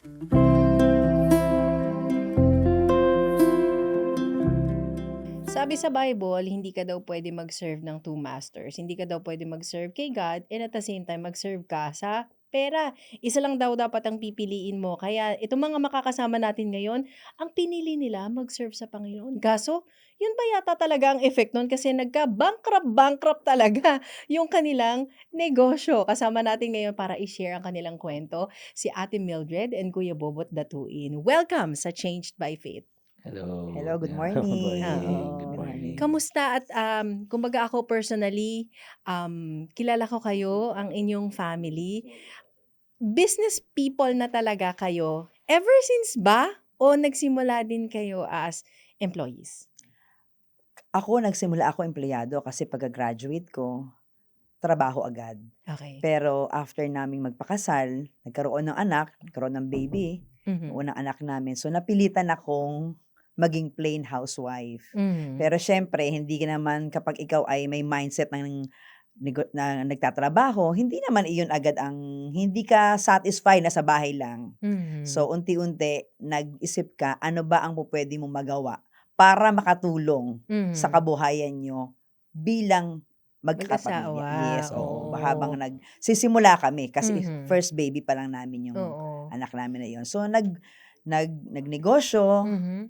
Sabi sa Bible, hindi ka daw pwede mag-serve ng two masters. Hindi ka daw pwede mag-serve kay God and at the same time mag-serve ka sa pera. Isa lang daw dapat ang pipiliin mo. Kaya itong mga makakasama natin ngayon, ang pinili nila mag-serve sa Panginoon. Kaso, yun ba yata talaga ang effect nun? Kasi nagka-bankrupt talaga yung kanilang negosyo. Kasama natin ngayon para i-share ang kanilang kwento, si Ate Mildred and Kuya Bobot Datuin. Welcome sa Changed by Faith. Hello, Hello, good good morning. morning, good Oo. Good morning. morning. Kamusta at, kumbaga ako personally, kilala ko kayo, ang inyong family. Business people na talaga kayo ever since ba o nagsimula din kayo as employees? Nagsimula ako empleyado kasi pagka-graduate ko, trabaho agad. Okey. Pero after naming magpakasal, nagkaroon ng baby, yung Mhm. unang anak namin. So napilitan akong maging plain housewife. Mhm. Pero siyempre, hindi ka naman kapag ikaw ay may mindset na nagtatrabaho, hindi naman iyon agad hindi ka satisfied na sa bahay lang. Mhm. So unti-unti nag-isip ka, ano ba ang pupuwede mong magawa para makatulong sa Mhm. kabuhayan niyo bilang magkakapamilya. Mag-asawa, Yes, oo. Habang oo. nagsisimula kami kasi Mhm. first baby pa lang namin yung Oo. anak namin na yun. So nagnegosyo Mhm.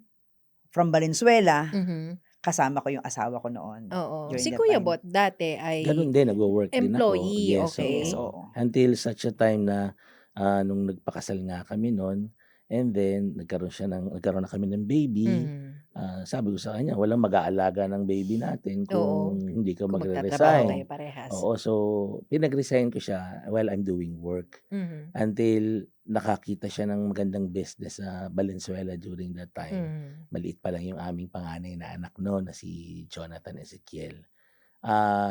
from Valenzuela, Mhm. kasama ko yung asawa ko noon Oo. during Si that Kuya time. Bot dati ay Gano'n din, nagwo-work din ako. employee, Yes, Yes, okey. oo. oo. Until such a time na, nung nagpakasal nga kami nun, and then nagkaroon na kami ng baby. Mhm. Sabi ko sa kanya, walang mag-aalaga ng baby natin Oo. kung hindi ka Kung magtatrabaho kayo magre-resign. parehas. Oo, so pinag-resign ko siya while I'm doing work. Mhm. Until nakakita siya ng magandang business sa Valenzuela during that time. Mhm. Maliit pa lang yung aming panganay na anak no'n na si Jonathan Ezekiel.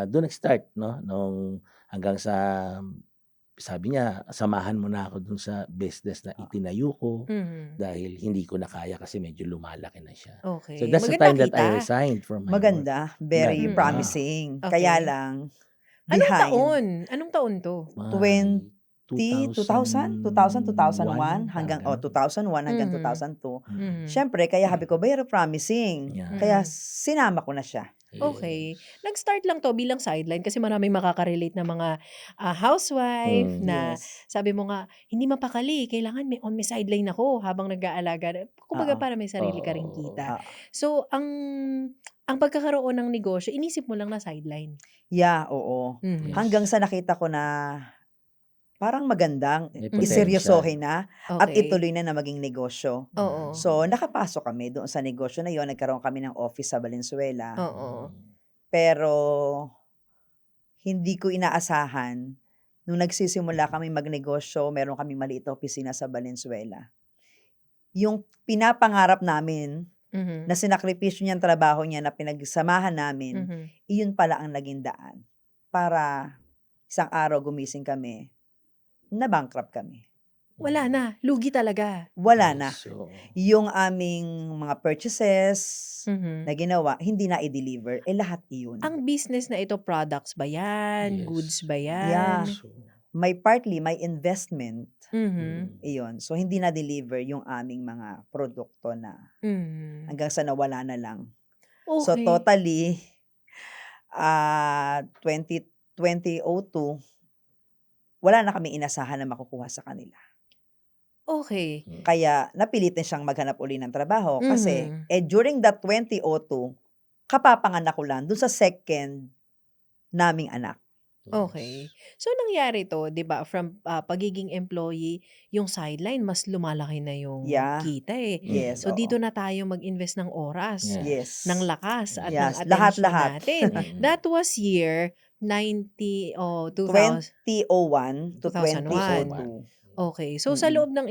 Do'n nag-start 'no, hanggang sa sabi niya, "Samahan mo na ako do'n sa business na Oo. itinayo ko Mhm. dahil hindi ko na kaya kasi medyo lumalaki na siya." So Okey. that's the Maganda time that I kita. resigned from my work. Maganda, very Mm. promising. Kaya Okey. lang, Anong behind taon? Anong taon 'to? May 2001 2001, parang hanggang gano'n. 2001 hanggang Mhm. 2002. Mm. Mhm. Siyempre kaya sabi ko, very promising. Yeah, Kaya Mhm. sinama ko na siya. Okey. yes. Nag-start lang 'to bilang sideline kasi maraming makaka-relate na mga, housewife na Yes. sabi mo nga, "Hindi mapakali, kailangan may sideline ako habang nag-aalaga." Kumbaga Oo, para may sarili ka ring Oo. kita. oo. So, ang pagkakaroon ng negosyo inisip mo lang na sideline? Yeah, oo. Mhm. Hanggang Yes. sa nakita ko na parang magandang May Mhm. potential. iseryosohin na at Okey. ituloy na maging negosyo. Oo. So nakapasok kami doon sa negosyo na yun, nagkaroon kami ng office sa Valenzuela. Oo. Pero hindi ko inaasahan, nung nagsisimula kaming magnegosyo, meron kaming maliit na opisina sa Valenzuela. Yung pinapangarap namin Mhm. na sinakripisyo niyang trabaho niya na pinagsamahan namin, Mhm. iyon pala ang naging daan para isang araw gumising kami, na-bankrupt kami. Wala na, lugi talaga? Wala na. Yes, oo. Yung aming mga purchases na Mhm. ginawa, hindi na-i-deliver, lahat iyon. Ang business na ito, products ba yan, goods Yes. ba Yeah. yan? So, May investment, Mhm. iyon. So hindi na-deliver yung aming mga produkto na Mhm. hanggang sa nawala na lang. So Okey. totally, 2002, wala na kaming inasahan na makukuha sa kanila. Okey. Kaya napilitan siyang maghanap uli ng trabaho kasi, Mhm. during that 2002, kapapanganak ko lang dun sa second naming anak. Okey. yes. So nangyari 'to, 'di ba, from, pagiging employee, yung sideline mas lumalaki na yung Yeah. kita, eh. Yes, So dito oo. na tayo mag-invest ng oras, Yes. ng Yes. lakas at ng Yes, atensyon lahat-lahat. natin. Mm. That was year 2001 to 2001. 2002. Okey. So sa Mm. loob ng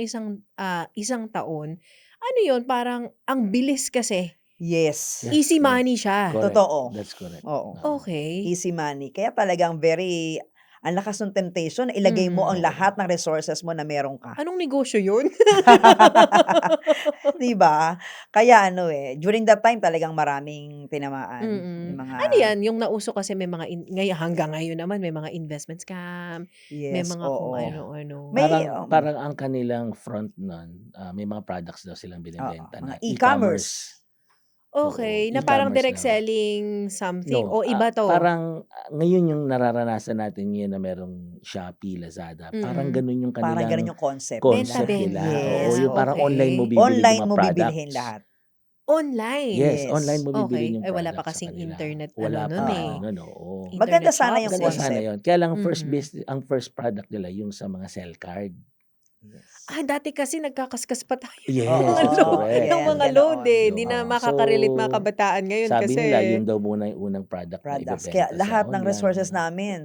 isang taon, ano yun, parang ang bilis kasi. Yes. Yes, Easy correct. money siya. Correct. Totoo. That's correct. Oo. Okey. Easy money. Kaya talagang very Ang lakas ng temptation na ilagay mo ang Mm. lahat ng resources mo na meron ka. Anong negosyo yun? 'Di ba? Kaya during that time talagang maraming tinamaan. Yung Mm. mga Ano yan, yung nauso kasi may mga hanggang ngayon naman may mga investment scam, may yes, mga kung oo. Yeah. ano-ano. May, Parang ang kanilang front nun, may mga products daw silang oo, binebenta mga na e-commerce. Oo, Okay, na parang e-commerce direct na. selling something No, o iba to? parang ngayon yung nararanasan natin ngayon na merong Shopee, Lazada, parang Mm. ganun yung Parang ganun kanilang yung concept Benta concept nila. nila. Oo, Yes, yung oo. parang online mo Okay. bibilhin yung Online mga mo bibilhin products. lahat. Online? Yes, online Yes. mo bibilhin Okay. yung Ay wala pa products sa kasing kanila. internet Wala nun pa Oo. ganun, oo. Maganda internet sana yung shops Maganda sana concept. yun. Kaya lang Mhm. ang first product nila yung sa mga cell card. Yes. Dati kasi nagkakaskas pa tayo ng Yes, mga that's Oo, correct. ng yes, mga load ganoon. Hindi na So, makaka-relate mga kabataan ngayon sabi nila kasi yun daw muna yung unang product na Products. Kaya ibebenta sa lahat ng resources online. namin,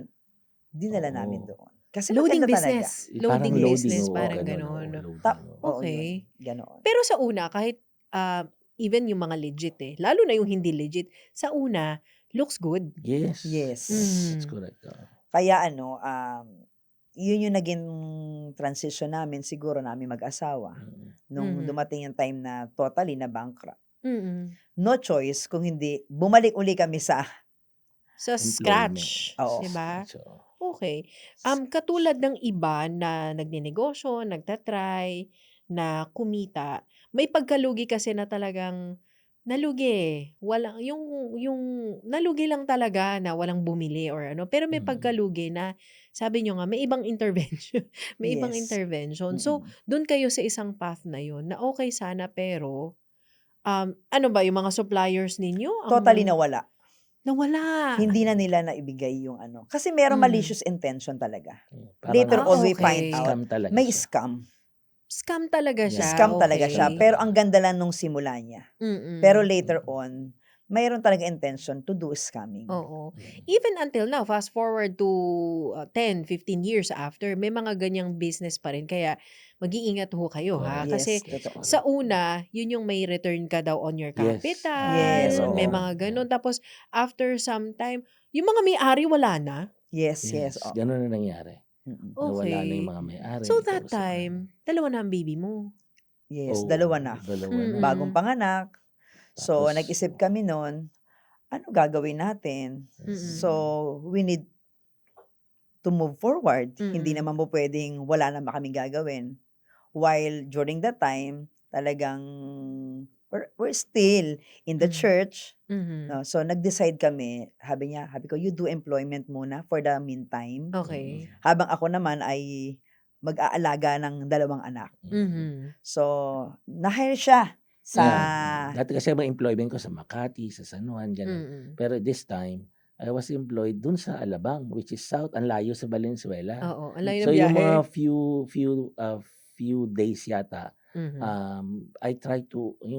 dinala namin Oo. doon. Kasi loading maganda talaga. business. Parang Loading loading, business, oo, parang ganun, oo, gano'n. loading, oo. Oo, Okay. yun. Ganoon. Pero sa una, kahit even yung mga legit lalo na yung hindi legit, sa una, looks good. Yes, Yes. that's Mhm. correct. Kaya yun yung naging transition namin siguro namin mag-asawa. Mm. Nung Mhm. dumating yung time na totally na bankrupt. Mm. No choice kung hindi bumalik uli kami sa Sa Employment. scratch, Oo. 'di ba? So, Okay. Katulad ng iba na nagnenegosyo, nagta-try, na kumita, may pagkalugi kasi na talagang nalugi, walang yung nalugi lang talaga na walang bumili or ano, pero may mm. pagkalugi na sabi niyo nga may ibang intervention, may ibang yes. intervention. So, Mm. dun kayo sa isang path na yun na okay sana pero, ano ba yung mga suppliers ninyo Totally nawala. nawala? Hindi na nila naibigay yung kasi merong Mm. malicious intention talaga. Parang Later on we okay. find out scam talaga may siya. scam. Scam talaga Yeah. siya, Scam talaga okay. siya. Scam Pero talaga. ang ganda lang nung simula niya. Mm. Pero later on, mayroon talaga intention to do scamming. Oo. Mm. Even until now, fast forward to 10, 15 years after, may mga ganyang business pa rin. Kaya mag-iingat ho kayo ha. Correct. Kasi Yes, totoo. sa una, yun yung may return ka daw on your Yes. capital. Yes, Meron, May oo. mga ganun. Tapos after some time, yung mga may-ari wala na. Yes, Yes, yes. Oo. ganun na nangyari. Mm-mm. Nawala na yung Okay. mga may-ari. So that tapos, time, dalawa na ang baby mo. Yes, Oo, dalawa na. dalawa na. Bagong Mm. panganak. So, Tapos, nag-isip kami noon, ano gagawin natin? Mm. So, we need to move forward. Hindi Mm. naman po pwedeng wala naman kaming gagawin. While during that time, talagang we're still in the Mm. church. Mhm. No? So, nag-decide kami, sabi ko, you do employment muna for the meantime. Okay. Habang ako naman ay mag-aalaga ng 2 anak. Mhm. So, na-hire siya sa Dati kasi ang employment ko sa Makati, sa San Juan, ganun. Mm. Pero this time, I was employed dun sa Alabang, which is south, ang layo sa Valenzuela. Oo, ang layo So ng yung biyahe. mga few days yata, Mhm. I try to hindi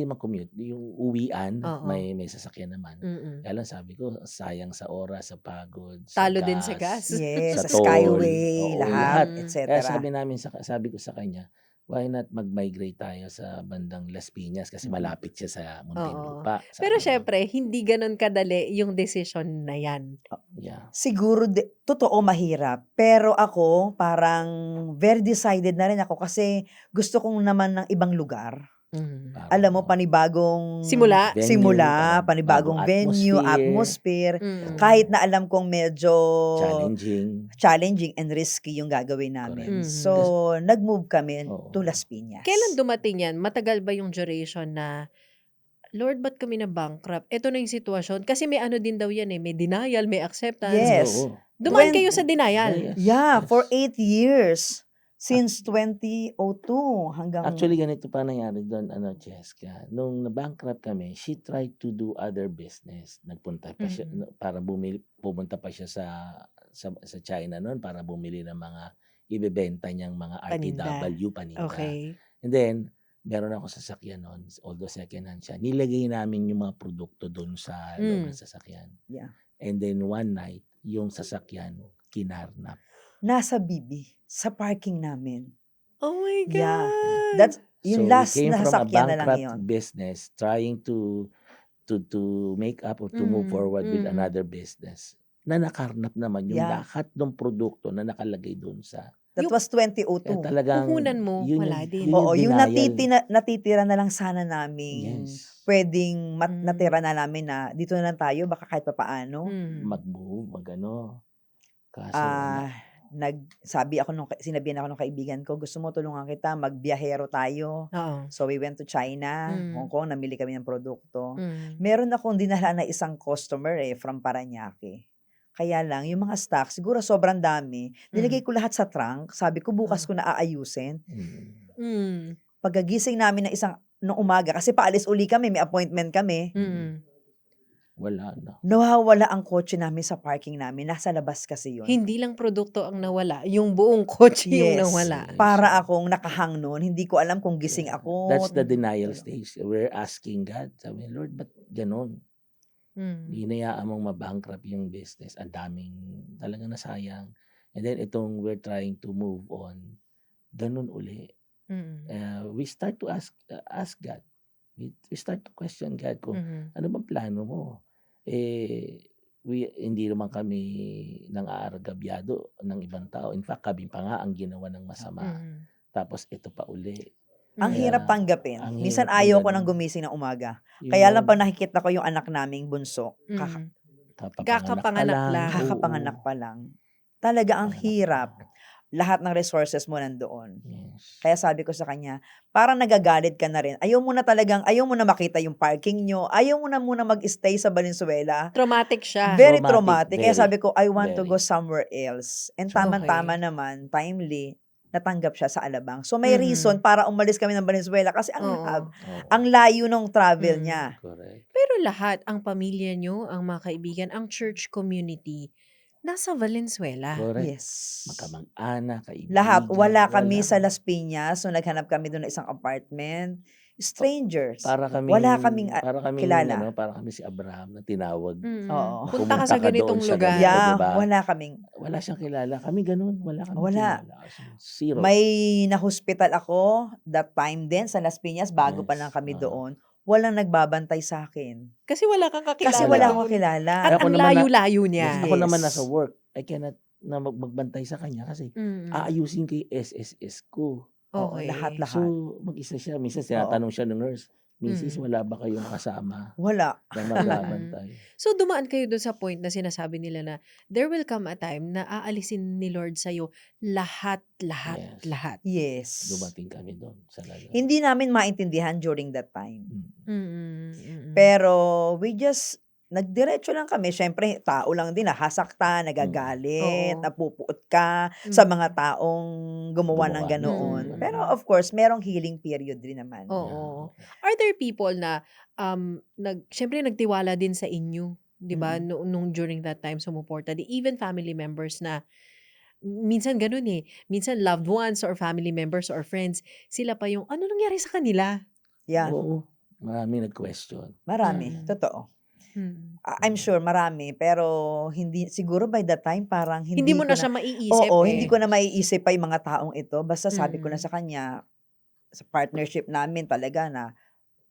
mag-commute, yung uwian, Oo. may sasakyan naman. Mm. Kaya lang sabi ko, sayang sa oras, sa pagod, Talo sa din sa gas. yes, sa sa toll, Skyway, oo, lahat, Mm. Kaya etc. sabi ko sa kanya, why not mag-migrate tayo sa bandang Las Piñas kasi Mm. malapit siya sa Oo. Muntinlupa. Pero Sabi ko, syempre, hindi ganun kadali yung decision na yan. yeah. Siguro, totoo mahirap. Pero ako, parang very decided na rin ako kasi gusto kong naman ng ibang lugar. Mhm. Parang, Alam mo, panibagong Simula. venue, parang panibagong bagong venue, atmosphere. atmosphere. Mm. Kahit na alam kong medyo challenging. and risky yung gagawin namin. Correct. So, nag-move kami Oo. to Las Piñas. Kailan dumating yan? Matagal ba yung duration na, Lord, ba't kami na bankrupt? Ito na yung sitwasyon. Kasi may ano din daw yan may denial, may acceptance. Yes. Oo. Dumaan Twen- kayo sa denial. Yes. Yeah, Yes. for 8 years. Since 2002 hanggang... Actually, ganito pa nangyari doon, Cheska. Nung na-bankrupt kami, she tried to do other business. Nagpunta pa siya, Mhm. para pumunta pa siya sa China noon para bumili ng mga ibebenta niyang mga Paninda. RTW paninda. Okay. And then, meron ako sasakyan noon, although second hand siya. Nilagay namin yung mga produkto doon sa loob ng sasakyan. Yeah. And then one night, yung sasakyan kinarnap. Nasa Bibi, sa parking namin. Oh my God. Yeah. That's yung So last we came na from a sasakyan na lang bankrupt yun. business trying to make up or to move forward with Mm. another business. na nakarnap naman yung Yeah. lahat ng produkto na nakalagay doon sa That Yung was kaya 2002. talagang puhunan mo, yun wala din. yung Oo, yung denial. natitira na lang sana naming Yes. pwedeng Mm. natira na namin na dito na lang tayo baka kahit papaano. Mm. Mag-move, mag-ano. Kaso wala. Sinabihan ako nung kaibigan ko, gusto mo tulungan kita, magbiyahero tayo. Oo. So we went to China, Hong Mm. Kong, namili kami ng produkto. Mm. Meron akong dinala na isang customer from Parañaque. Kaya lang, yung mga stock, siguro sobrang dami. Nilagay ko lahat sa trunk. Sabi ko, bukas ko na aayusin. Mm. Pagkagising namin nung umaga, kasi paalis uli kami, may appointment kami. Mm. Wala na. Nawawala ang kotse namin sa parking namin. Nasa labas kasi yun. Hindi lang produkto ang nawala, yung buong kotse yung Yes. nawala. Yes. Para akong nakahang noon. Hindi ko alam kung gising Yeah. ako. That's the denial Tulog. stage. We're asking God. Sabi, Lord, ba't ganon? Mm. Hinayaan mong mabankrupt yung business. Ang daming talagang nasayang. And then itong we're trying to move on. Ganun uli. Mm. We start to ask God. We start to question God kung Mhm. ano bang plano mo. Hindi naman kami nang aaragabyado ng ibang tao. In fact, kami pa nga ang ginawa ng masama. Mhm. Tapos ito pa uli. Ang Mm. hirap Kaya, tanggapin. ang Minsan hirap ng ayaw ko nang ganun. gumising ng umaga. Yun Kaya lang yun. pag nakikita ko yung anak naming bunso, Mm. Kapapanganak pa lang. kakapanganak Oo. pa lang. Talaga ang Panganak hirap. pa. Lahat ng resources mo nandoon. Yes. Kaya sabi ko sa kanya, parang nagagalit ka na rin. Ayaw mo na makita yung parking nyo. Ayaw mo na muna mag-stay sa Valenzuela. Traumatic siya. Very Traumatic, traumatic. Kaya very, sabi ko, I want to very. go somewhere else. And True. tama-tama Okay. naman, timely, natanggap siya sa Alabang. So may reason Mhm. para umalis kami ng Valenzuela kasi Oo. ang layo ng travel Mm. niya. Correct. Pero lahat, ang pamilya nyo, ang mga kaibigan, ang church community, nasa Valenzuela. Correct. Yes. Magkamag-anak, Lahat. kaibigan, Wala kami sa wala. Las Piñas. So naghanap kami doon ng isang apartment. Strangers. Para Wala kaming kilala. para kami si Abraham na tinawag. Mm. Oo. Na Punta ka pumunta sa ka doon ganitong sa lugar. ganito, Yeah, di ba? wala Wala siyang kilala. Kami ganun. Wala kaming Wala. kilala. Zero. May na-hospital ako that time din sa Las Piñas bago pa lang Yes. kami doon. Walang nagbabantay sa akin. Kasi wala kang kakilala Kasi wala doon. akong kilala. At Ako ang naman layo-layo Yes, niya. ako naman Yes. nasa work. I cannot na magbantay sa kanya kasi Mm. aayusin ko yung SSS ko. Oo, Okay. lahat-lahat. So, mag-isa siya. Minsan tinatanong siya ng nurse, Mrs., wala ba kayong kasama Wala. na magbabantay? So dumaan kayo doon sa point na sinasabi nila na there will come a time na aalisin ni Lord sa'yo lahat. Yes. Yes. Dumating kami doon. Talaga. Hindi namin maintindihan during that time. Mm. Pero we just nagdiretso lang kami. Siyempre, tao lang din, nahasaktan, nagagalit, Oo. napupuot ka Mm. sa mga taong gumawa ng Gumawa ng ganoon. ganun. Pero of course, merong healing period din naman. Oo. Are there people na syempre nagtiwala din sa inyo, 'di ba? Nung during that time sumuporta, even family members na minsan ganun minsan loved ones or family members or friends, sila pa yung ano nangyari sa kanila? Yeah, Oo. Marami nag-question. marami. Mm. Totoo. Mm. I'm sure marami. Pero hindi, siguro by that time, parang Hindi mo na siya maiisip Oo, hindi ko na Yes. maiisip pa yung mga taong ito. Basta sabi ko na Mm. sa kanya, sa partnership namin talaga na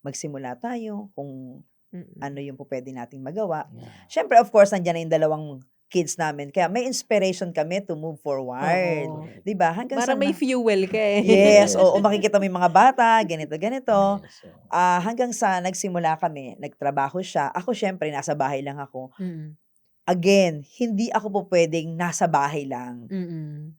magsimula tayo kung Mm. ano yung pwede nating magawa. Yeah. Siyempre, of course, nandiyan na yung dalawang kids namin. Kaya may inspiration kami to move forward. Oo. Diba? Hanggang Parang may fuel ka Yes, Yes. oo, makikita mo yung mga bata, ganito. Yes. Oo. Hanggang sa nagsimula kami, nagtrabaho siya. Ako, syempre, nasa bahay lang ako. Mm. Again, hindi ako po pwedeng nasa bahay lang. Mm.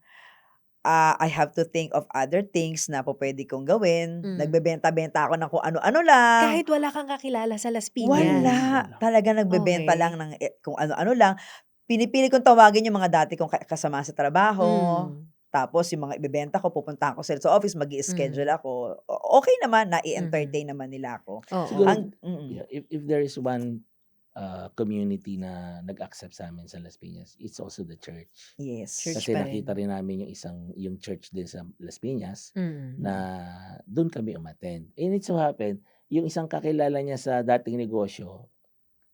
I have to think of other things na po pwede kong gawin. Mm. Nagbebenta-benta ako ng kung ano-ano lang. Kahit wala kang kakilala sa Las Piñas. Wala. Wala. Talaga nagbebenta Okay. lang ng kung ano-ano lang. Pinipili kong tawagin yung mga dati kong kasama sa trabaho. Mm. Tapos yung mga ibebenta ko, pupunta ako sa office, mag-i-schedule ako. Okay naman, na-i-entertain naman nila ako. Oo. Siguro, Mm. yeah, if there is one community na nag-accept sa amin sa Las Piñas, it's also the church. Yes. Church Kasi pa rin. nakita rin namin yung church din sa Las Piñas Mm. na doon kami umattend. And it so happened, yung isang kakilala niya sa dating negosyo,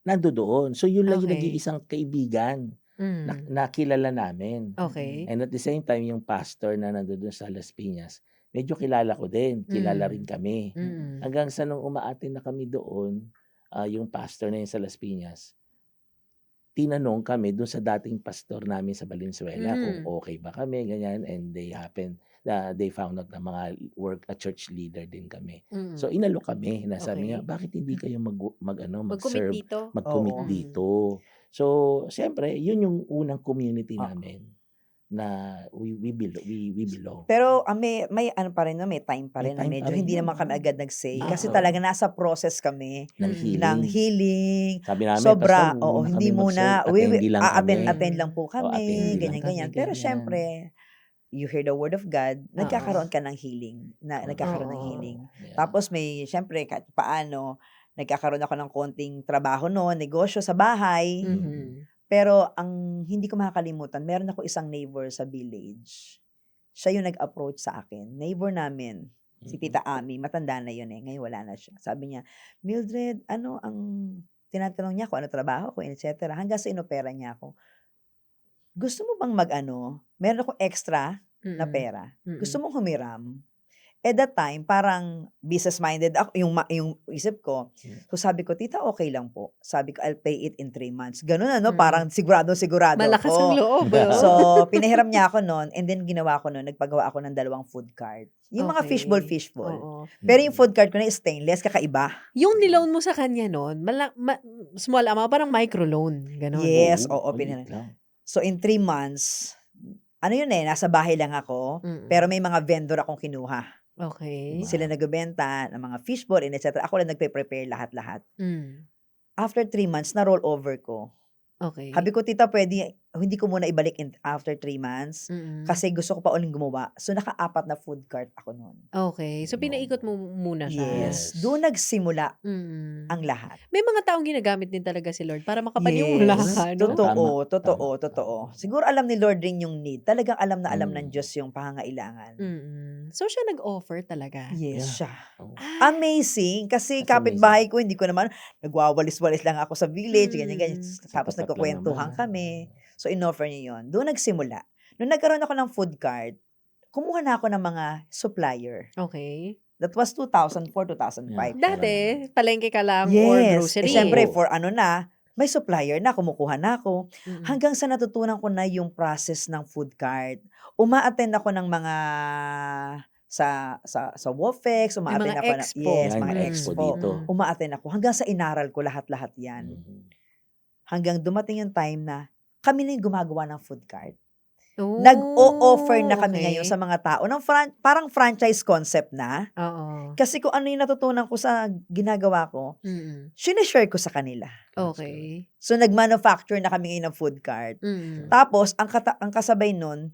nandoon. So yun lang yung Okay. nag-iisang kaibigan na Mm. nakilala namin. Okay. And at the same time, yung pastor na nandoon sa Las Piñas, medyo kilala ko din. Kilala rin kami. Mm. Hanggang sa nung umaattend na kami doon, yung pastor na yun sa Las Piñas, tinanong kami dun sa dating pastor namin sa Valenzuela kung Mhm. okay ba kami, ganyan, and they found out na mga church leader din kami. So, Mm. inalok kami na sabi niya, Okey. "Bakit hindi kayo Mag-commit mag-serve, dito. mag-commit Oo. Mm. dito?" So, siyempre yun yung unang community Oo. namin na we belong. Pero, may ano pa rin nun, may time pa May rin na time pa medyo rin hindi yun, naman kami oo. agad nag-say kasi Oo. talaga nasa process kami Ng Mm. ng healing. healing, Sabi namin, sobra, "Pastor, oo, muna hindi kami mag-serve, muna, attendee lang kami." attend Mm. lang po O, kami, attendee lang kami, ganyan-ganyan. Pero ganyan. siyempre, you hear the word of God, Oo. nagkakaroon ka ng healing, nagkakaroon ng Oo. healing. Yeah. Tapos siyempre kahit paano, nagkakaroon ako ng konting trabaho no'n, negosyo sa bahay. Mhm. Pero ang hindi ko makakalimutan, meron ako isang neighbor sa village. Siya yung nag-approach sa akin. Neighbor namin, si Mm. Tita Ami, matanda na yun ngayon wala na siya. Sabi niya, "Mildred, ano ang" tinatanong niya kung ano trabaho ko, et cetera, hanggang sa inopera niya ako. "Gusto mo bang mag-ano, meron akong extra na Mm. pera. Gusto Mm. mong humiram?" At that time, parang business-minded ako, yung isip ko. Hmm. So sabi ko, "Tita, okay lang po." Sabi ko, "I'll pay it in 3 months." Gano'n Mm. parang siguradong-sigurado Malakas ang ako. loob, So, oh. pinahiram niya ako no'n and then ginawa ko no'n, nagpagawa ako ng 2 food cart. Yung mga Okey. fishball. Oo. Pero yung Mm. food cart ko na stainless, kakaiba. Yung niloan mo sa kanya nun, small amount, parang microloan, gano'n? Yes, Oo, oo, maliit lang. So, in 3 months, ano yun nasa bahay lang ako, pero Mm. may mga vendor akong kinuha. Okey. Sila Wow. nagbebenta ng mga fishball and et cetera. Ako lang nagpe-prepare lahat-lahat. Hmm. After 3 months, na-roll over ko. Sabi Okey. ko, "Tita, hindi ko muna ibalik after 3 months Mm. kasi gusto ko pa uling gumawa." So, naka-4 na food cart ako no'n. Okey. So, pinaikot mo muna siya? Yes. Yes. Doon nagsimula Mm. ang lahat. May mga taong ginagamit din talaga si Lord para makapaniwala Yes. ka, no? Tama, Totoo. tama. Siguro alam ni Lord rin yung need. Talagang alam na alam ng Mm. Diyos yung pangangailangan. Mm. So, siya nag-offer talaga? Yes, Yeah. siya. Oo. Ah. Amazing, kasi That's amazing. kapitbahay ko, hindi ko naman nagwawalis-walis lang ako sa village, ganyan-ganyan. Mm. Tapos Sa tapat lang nagkukuwentuhan naman. kami. So, inoffer niya yun. Doon nagsimula. Nung nagkaroon ako ng food cart, kumuha na ako ng mga supplier. Okey. That was 2004, 2005. Yeah. Dati, palengke ka lang or Yes. grocery? Siyempre Oo. for may supplier na, kumukuha na ako. Mm. Hanggang sa natutunan ko na yung process ng food cart. Uma-attend ako ng mga sa WOFEX, May uma-attend mga ako expo. Yan, mga yung expo. dito. Mm. Uma-attend ako hanggang sa inaral ko lahat-lahat yan. Mhm. Hanggang dumating yung time na kami na yung gumagawa ng food cart. Oh, Nag-o-offer na kami ngayon okey. sa mga tao ng parang franchise concept na. Oo. Kasi kung ano yung natutunan ko sa ginagawa ko, Mm. shine-share ko sa kanila. Okey. So, nag-manufacture na kami ngayon ng food cart. Mm. Tapos, ang kasabay nun,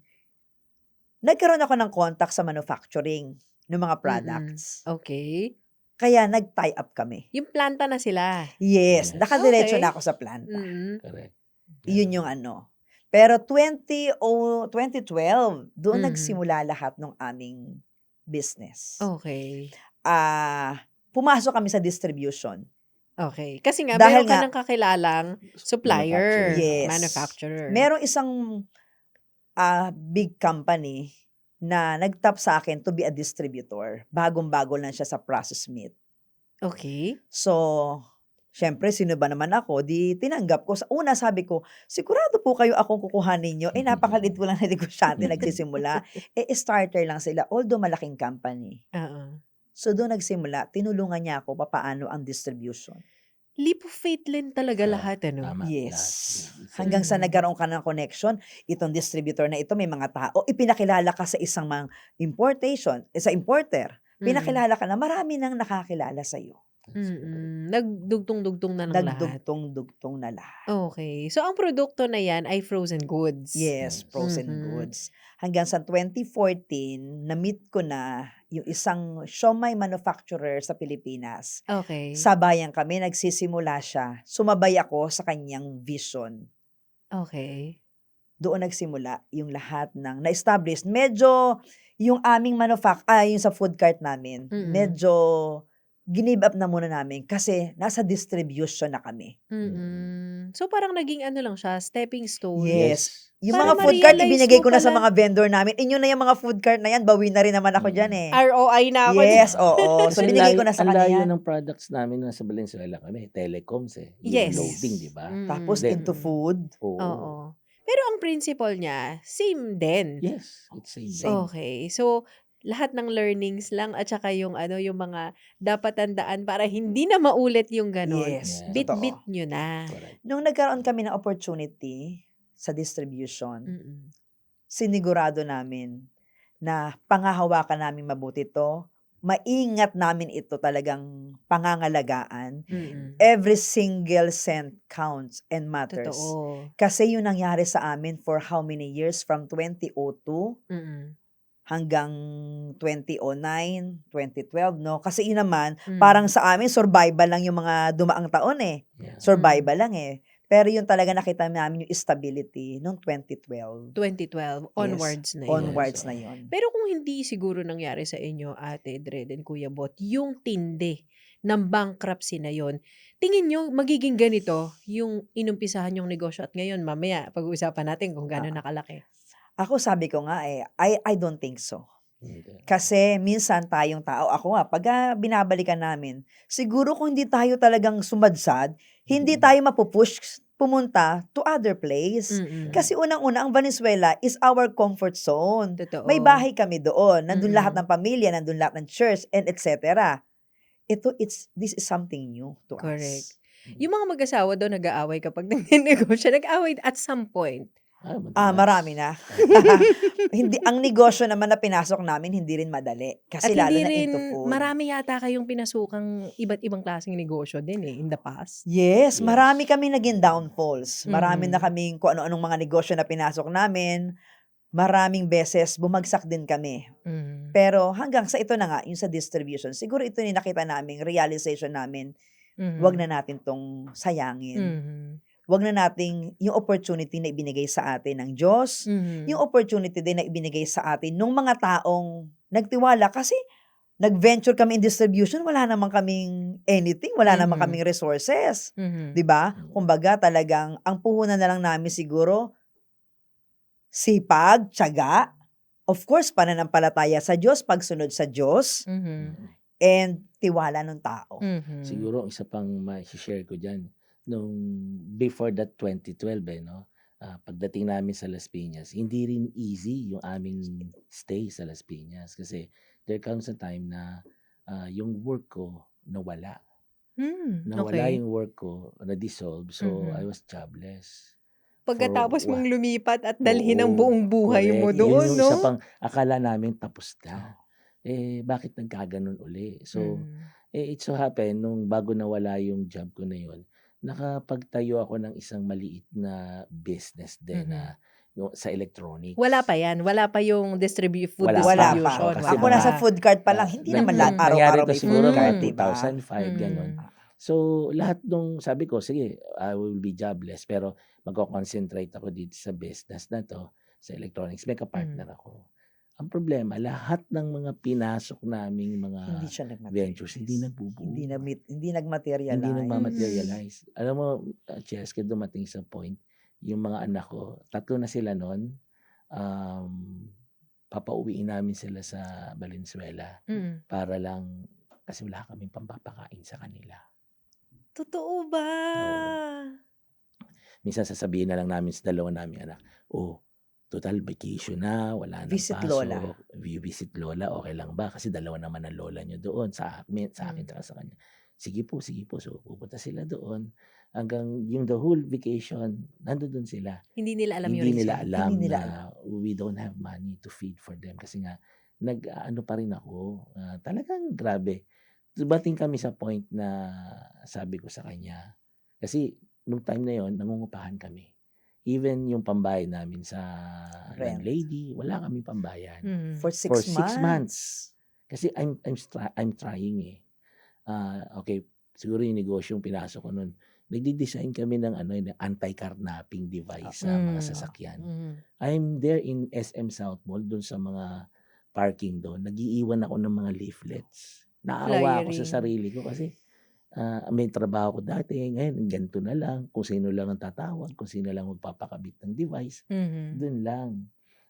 nagkaroon ako ng contact sa manufacturing ng mga Mm. products. Okey. Kaya nag-tie up kami. Yung planta na sila? Yes, Yes. nakadiretso Okey. na ako sa planta. Mm. Correct. Yun yung ano. Pero 2012, doon Mhm. nagsimula lahat ng aming business. Okey. Pumasok kami sa distribution. Okey. Kasi nga Dahil meron ka nga ng kakilalang supplier, Yes. manufacturer. Merong isang big company na nag-tap sa akin to be a distributor. Bagong-bago lang siya sa processed meat. Okey. So, siyempre sino ba naman ako, di tinanggap ko. Sa una sabi ko, "Sigurado po kayo akong kukuhanin niyo?" napakaliit ko lang na negosyante nagsisimula. Starter lang sila, although malaking company. Oo. So, doon nagsimula, tinulungan niya ako papaano ang distribution. Leap of faith din talaga lahat, ano? Tama. Yes. Lahat. Hanggang sa Mm. nagkaroon ka ng connection, itong distributor na ito, may mga tao, ipinakilala ka sa isang sa importer. Mm. Pinakilala ka na, marami nang nakakilala sa'yo. Mm. Nagdugtong-dugtong na ng lahat. Nagdugtong-dugtong na lahat. Okey. So, ang produkto na yan ay frozen goods? Yes, frozen Mhm. goods. Hanggang sa 2014, na-meet ko na yung isang siomai manufacturer sa Pilipinas. Okey. Sabayan kami, nagsisimula siya. Sumabay ako sa kanyang vision. Okey. Doon nagsimula yung lahat ng na-establish. Medyo yung aming yung sa food cart namin, Mm. medyo ginive up na muna namin kasi nasa distribution na kami. So, parang naging ano lang siya, stepping stone. Yes. Yung Para mga food cart, ma-realize ibinigay mo ko na sa pala. mga vendor namin. Inyo na yung mga food cart na yan, bawi na rin naman ako dyan eh. ROI na ako. Yes, dyan. oo. So, Kasi binigay ko na sa ang layo kanya. ng products namin nasa Valenzuela kami. Telecoms eh. Yung Yes. loading, di ba? Tapos Then, into food. Oo. Oo. Pero ang principle niya, same din. Yes. It's same. Same. Okay. So, lahat ng learnings lang at saka yung ano, yung mga dapat tandaan para hindi na maulit yung ganon. Yes, Yeah. Bit-bit totoo. nyo na. Correct. Nung nagkaroon kami ng opportunity sa distribution, Mm-mm. sinigurado namin na pangahawakan namin mabuti to, maingat namin ito talagang pangangalagaan. Mm-mm. Every single cent counts and matters. Totoo. Kasi yun nangyari sa amin for how many years? From 2002 Mm-mm. hanggang 2009, 2012, no? Kasi yun naman, Mm. parang sa amin, survival lang yung mga dumaang taon eh. Yeah. Survival lang eh. Pero yun talaga nakita namin yung stability noong 2012. 2012, onwards na yun. Onwards Yes, na oo. yun. Pero kung hindi siguro nangyari sa inyo, Ate Dred and Kuya Bot, yung tindi ng bankruptcy na yon, tingin nyo magiging ganito yung inumpisahan yung negosyo at ngayon, mamaya pag-uusapan natin kung gano'n nakalaki. Ako sabi ko nga eh, I don't think so. Hindi. Kasi minsan tayong tao, ako nga, pag binabalikan namin, siguro kung hindi tayo talagang sumadsad, hindi tayo mapupush pumunta to other place. Mm-mm. Kasi unang-una, ang Venezuela is our comfort zone. Totoo. May bahay kami doon. Nandun lahat Mm. ng pamilya, nandun lahat ng church, and etc. This is something new to Correct. us. Yung mga mag-asawa daw nag-aaway kapag nag-negosyo, nag-aaway at some point. Madalas. Marami na. Hindi, ang negosyo naman na pinasok namin, hindi rin madali. Kasi At lalo hindi na rin, into food. marami yata kayong pinasukang iba't ibang klaseng negosyo din in the past. Yes, Yes. marami kami naging downfalls. Marami na Mhm. kaming kung ano-anong mga negosyo na pinasok namin. Maraming beses bumagsak din kami. Mm. Pero hanggang sa ito na nga, yung sa distribution, siguro ito yung nakita namin, realization namin, Mhm. wag na natin tong sayangin. Mhm. Wag na nating yung opportunity na ibinigay sa atin ng Diyos, Mhm. yung opportunity din na ibinigay sa atin ng mga taong nagtiwala. Kasi nag-venture kami in distribution, wala naman kaming anything, wala naman Mhm. kaming resources. Mhm. 'Di ba? Kumbaga talagang ang puhunan na lang namin siguro sipag, tiyaga, of course pananampalataya sa Diyos, pagsunod sa Diyos, Mhm. and tiwala ng tao. Mhm. Siguro isa pang ma-share ko dyan, nung before that 2012 no, pagdating namin sa Las Piñas, hindi rin easy yung aming stay sa Las Piñas kasi there comes a time na yung work ko nawala. Nawala Okay. yung work ko, na-dissolve, so Mhm. I was jobless. Pagkatapos For mong lumipat at dalhin ang Oo, buong buhay mo correct. Yun doon, yung no? isa pang akala namin tapos na. Bakit nagkaganon uli? So, it so happen, nung bago nawala yung job ko na yun, nakapagtayo ako ng isang maliit na business din na yung sa electronics. Wala pa yan. Wala pa yung food Wala pa. Wala distribution. pa. Oo, kasi Ako mga- nasa food cart pa lang, hindi naman lahat nangyari araw-araw to may siguro food mga cart, di ba? 2005, ganun. So, lahat nung sabi ko, sige, I will be jobless, pero magko-concentrate ako dito sa business na to, sa electronics. May kapartner ako. Ang problema, lahat ng mga pinasok naming mga Hindi siya ventures, hindi nagbubuo. Hindi nagmaterialize. Hindi nagmamaterialize. Alam mo, Cheska, dumating sa point, yung mga anak ko, 3 na sila noon, papauwiin namin sila sa Valenzuela para lang, kasi wala kaming pampapakain sa kanila. Totoo ba? Minsan sasabihin na lang namin sa 2 naming anak, total vacation na, wala nang Visit pasok. lola. Visit lola, okay lang ba? Kasi 2 naman ang lola nyo doon, sa akin tsaka sa kanya. Sige po. So, pupunta sila doon. Hanggang yung the whole vacation, nandoon sila. Hindi nila alam yung Hindi nila reason. alam Hindi nila na we don't have money to feed for them. Kasi nga, nag-ano pa rin ako. Talagang grabe. Dumating kami sa point na sabi ko sa kanya, kasi nung time na yon nangungupahan kami. Even yung pambayad namin sa Rent. landlady, wala kami pambayad. For 6 months. Kasi I'm trying eh. Okay, siguro yung negosyo yung pinasok ko nun. Nagdi-design kami ng anti-carnapping device sa mga sasakyan. I'm there in SM South Mall, doon sa mga parking doon. Nag-iiwan ako ng mga leaflets Naawa ako sa Flyering. sarili ko kasi may trabaho ko dati, ngayon ganito na lang, kung sino lang ang tatawag, kung sino lang magpapakabit ng device, Mhm. dun lang.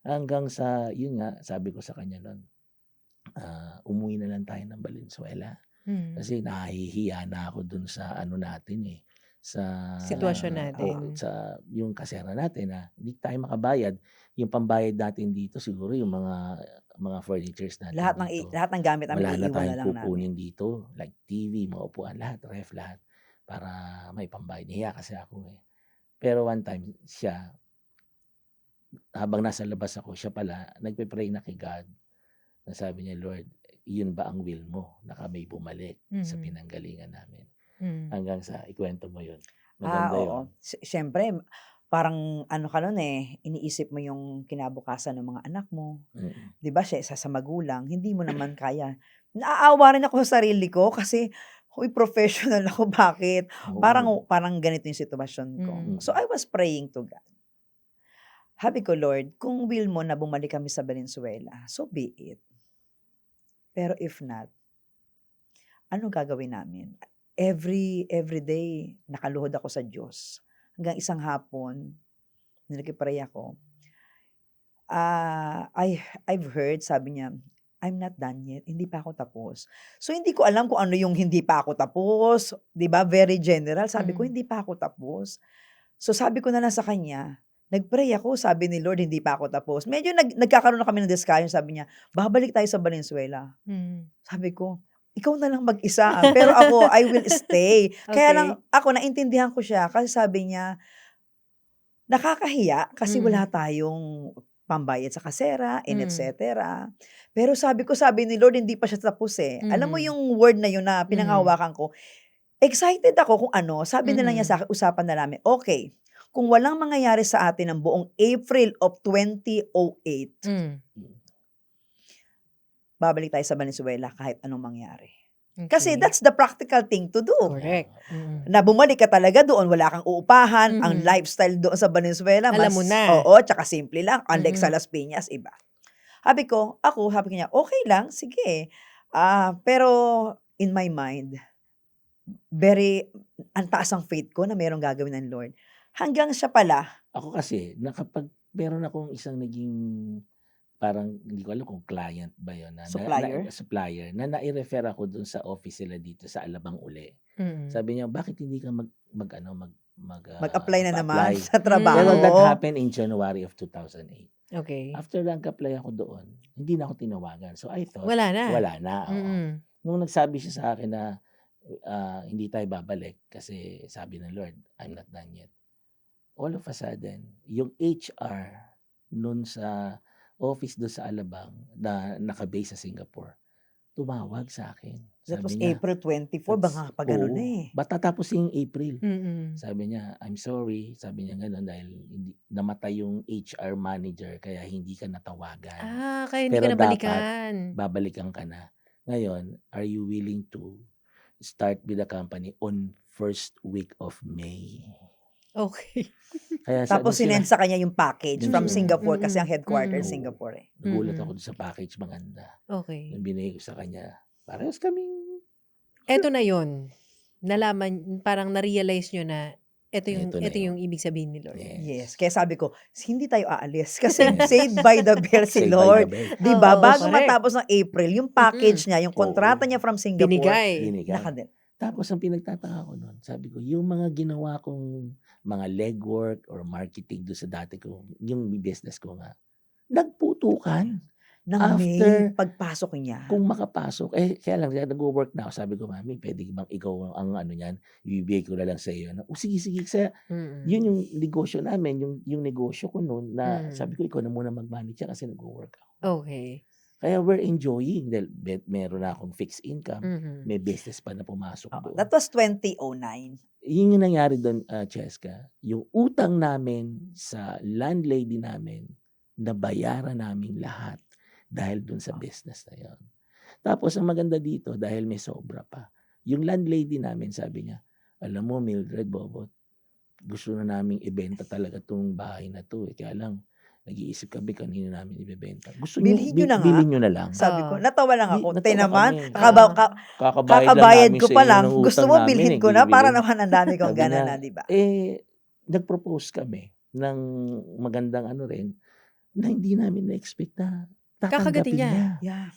Hanggang sa, yun nga, sabi ko sa kanya nun, umuwi na lang tayo ng Valenzuela. Mhm. Kasi nahihiya na ako dun sa ano natin sa Sitwasyon natin. sa yung kasera natin na hindi tayo makabayad. Yung pambayad natin dito siguro yung mga furnitures natin dito. Lahat ng gamit namin Wala na iiwan na tayong lang namin. kukunin dito, like TV, mga upuan, lahat, ref, lahat, para may pambayad. Nahiya kasi ako eh. Pero one time, siya, habang nasa labas ako, siya pala, nagpe-pray na kay God. Na sabi niya, Lord, yun ba ang will mo na kami bumalik sa Mhm. pinanggalingan namin? Mhm. Hanggang sa, ikwento mo yun. Maganda Oo. yun. Siyempre, parang ano ka nun iniisip mo yung kinabukasan ng mga anak mo. Mm. 'Di ba, sa magulang, hindi mo naman kaya. Naaawa rin ako sa sarili ko kasi, "Uy, professional ako, bakit?" Oo. Parang ganito yung sitwasyon ko. Mhm. So, I was praying to God. Sabi ko, "Lord, kung will mo na bumalik kami sa Valenzuela, so be it. Pero if not, ano gagawin namin?" Every day nakaluhod ako sa Diyos. Hanggang isang hapon, nagpe-pray ako. I've heard, sabi niya, "I'm not done yet, hindi pa ako tapos." So, hindi ko alam kung ano yung hindi pa ako tapos, 'di ba, very general. Sabi ko, Mhm. "Hindi pa ako tapos." So, sabi ko na lang sa kanya, nag-pray ako, sabi ni Lord, hindi pa ako tapos. Medyo nagkakaroon na kami ng discussion, sabi niya, "Babalik tayo sa Valenzuela." Mhm. Sabi ko, "Ikaw na lang mag-isa, pero ako, I will stay." Kaya lang Okey. ako, naintindihan ko siya kasi sabi niya, nakakahiya kasi wala Mhm. tayong pambayad sa kasera and et Mhm. cetera. Pero sabi ni Lord, hindi pa siya tapos Alam mo Mhm. yung word na yun na Mhm. pinanghahawakan ko, excited ako kung ano, sabi na lang niya Mhm. sa'kin, usapan na namin, "Okey, kung walang mangyayari sa atin ng buong April of 2008, Hmm. babalik tayo sa Valenzuela kahit anong mangyari." Kasi Okey. that's the practical thing to do. Correct. Mhm. Na bumalik ka talaga doon, wala kang uupahan, ang Mhm. lifestyle doon sa Valenzuela Alam mo mas na. tsaka simple lang, unlike sa Mhm. Las Piñas, iba. Sabi ko niya, "Okey lang, sige." Pero in my mind, very ang taas ang faith ko na merong gagawin ng Lord. Hanggang siya pala, Ako kasi, meron akong isang naging, parang hindi ko alam kung client ba yun supplier, supplier na nai-refer ako dun sa office nila dito sa Alabang uli. Mhm. Sabi niya, "Bakit hindi ka mag-apply na naman mag-apply?" sa Pero that trabaho. happened in January of 2008. Okey. After nag-apply ako doon, hindi na ako tinawagan. So I thought, Wala na. wala na, oo. Mm. Nung nagsabi siya sa akin na hindi tayo babalik kasi sabi ng Lord, I'm not done yet. All of a sudden, yung HR nun sa office doon sa Alabang na naka-base sa Singapore, tumawag sa akin. That was Sabi niya, April 24, baka pa ganun na oo, matatapos yung April. Mm. Sabi niya, "I'm sorry." Sabi niya gano'n dahil namatay yung HR manager kaya hindi ka natawagan. Kaya hindi ka Pero dapat nabalikan. babalikan ka na. Ngayon, are you willing to start with the company on first week of May? Okey. Kaya Tapos nung sinend sa kanya yung package Yung from Mm, Singapore kasi ang mm, headquarters mm. Singapore nagulat Mm. ako dun sa package, maganda. Okey. Nung binigay ko sa kanya, parehas kaming Eto na yun, nalaman parang na-realize niyo na eto eto na yung yun. ibig sabihin ni Lord. Yes, Yes. kaya sabi ko, hindi tayo aalis kasi Yes. saved by the bell si Saved by the Lord. bell. 'Di ba? Oo, Bago correct. matapos ng April, yung package niya, yung kontrata Oo. niya from Singapore, Binigay. Binigay. nakadel. Tapos ang pinagtataka ko nun, sabi ko, yung mga ginawa kong mga legwork or marketing doon sa dati ko, yung business ko nga, nagputukan. Ng May, After, pagpasok niya, kung makapasok, kaya lang, nag-work na ako. Sabi ko, "Mami, pwede bang ikaw ang ano niyan, ibibigay ko na lang sa iyo." Sige, kasi yun Mm. yung negosyo namin, yung negosyo ko noon na Mm. sabi ko, ikaw na muna mag-manage kasi nag-work ako. Okey. Kaya we're enjoying dahil meron na akong fixed income, Mhm. may business pa na pumasok oo, doon. that was 2009. Yun yung nangyari doon, Cheska. Yung utang namin sa landlady namin, nabayaran namin lahat dahil doon sa business na yun. Tapos ang maganda dito, dahil may sobra pa, yung landlady namin sabi niya, "Alam mo, Mildred, Bobot, gusto na naming ibenta talaga 'tong bahay na 'to, kaya lang Nag-iisip kami kanino namin ibebenta. Gusto Bilhin nyo na nga. bilhin nyo na lang. Sabi ko, Oo. natawa lang Di ako. natawa Naman, kami. kakabaw, Oo. Kakabayad lang kakabayad namin ko sa pa inyo lang. ng Gusto utang mo namin bilhin eh, ko na para bibili. naman ang dami kong Sabi gana niya, na, di ba? nag-propose kami ng magandang ano rin, na hindi namin na-expect na Kakagatin tatanggapin niya. niya. Yeah.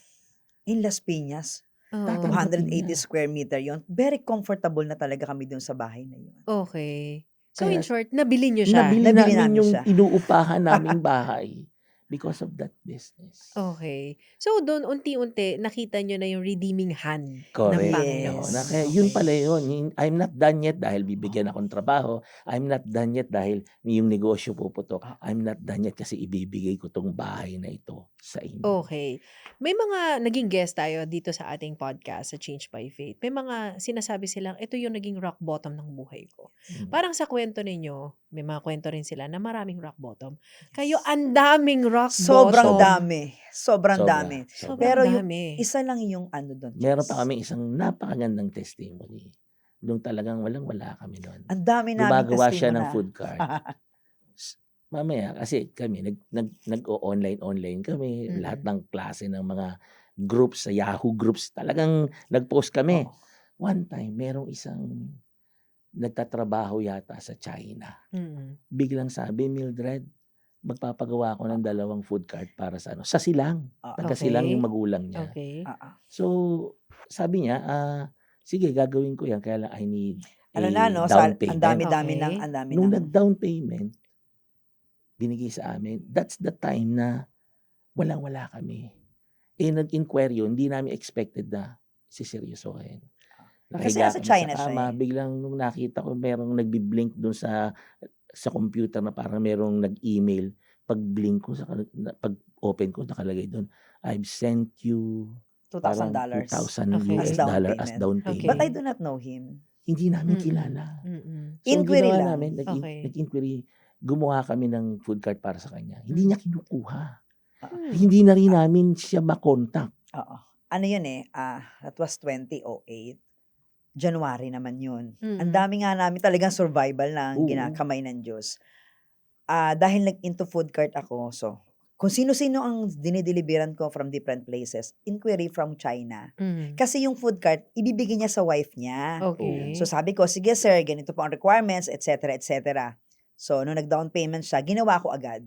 In Las Piñas, Oo. Tatanggapin 280 niya. square meter yon. Very comfortable na talaga kami dun sa bahay na yun. Okay. So in Kaya short, nabili niyo siya? nabili Nabili namin namin yung siya. inuupahan naming bahay because of that business. Okay. So doon unti-unti nakita niyo na yung redeeming hand ng Correct. Panginoon. Na kaya Yes. yun Okay. pala yun. I'm not done yet dahil bibigyan akong trabaho. I'm not done yet dahil yung negosyo puputok. Ah, I'm not done yet kasi ibibigay ko tong bahay na ito sa inyo. Okay. May mga naging guest tayo dito sa ating podcast sa Change by Faith. May mga sinasabi silang, ito yung naging rock bottom ng buhay ko. Mm. Parang sa kwento ninyo, may mga kwento rin sila na maraming rock bottom. Kayo, ang daming rock sobrang bottom. dami. Sobrang Sobra. dami. Sobrang Pero yung dami. isa lang yung ano doon. Meron pa Jess. kami isang napakagandang testimony. Nung talagang walang-wala kami doon. Ang dami namin Gumagawa siya ng testimony. food cart. Mamaya, kasi kami, nag-online kami, Mm-mm. lahat ng klase ng mga groups, sa Yahoo groups, talagang nag-post kami. Oo. One time, merong isang nagtatrabaho yata sa China. Mm. Biglang sabi, Mildred, magpapagawa ako ng 2 food cart para sa sa Silang. Taga Silang Okay. yung magulang niya. Okay. So, sabi niya, sige, gagawin ko yan, kaya lang I need Ano a na, no? down Ang payment. dami-dami Okay. ng, ang dami Nung ng, nag-down payment, binigay sa amin, that's the time na walang-wala kami. Nag-inquire yun, hindi namin expected na siseryosohin. Kasi Nakahiga nasa kami China sa siya kama, eh. biglang nung nakita ko merong nagbi-blink dun sa computer na parang merong nag-email. Pag-blink ko, pag-open ko, nakalagay dun, I've sent you parang $2,000 $2,000 Okay. as down as payment. down Okay. But payment. I do not know him. Hindi namin Mm-mm. kilala. Mm-mm. So, Inquiry ginawa lang. namin, Okay. nag-inquiry, gumawa kami ng food cart para sa kanya. Hindi Mm. niya kinukuha. Hmm. Hindi na rin namin siya makontak. Oo. Ano yun eh, that was 2008. January naman yun. Ang Mm. dami nga namin talagang survival na Oo. ginakamay ng Diyos. Dahil nag-into food cart ako, so, kung sino-sino ang dinideliveran ko from different places, inquiry from China. Mm. Kasi yung food cart, ibibigay niya sa wife niya. Okay. So sabi ko, sige sir, ganito po ang requirements, etc., etc. So, nung nag-down payment siya, ginawa ko agad.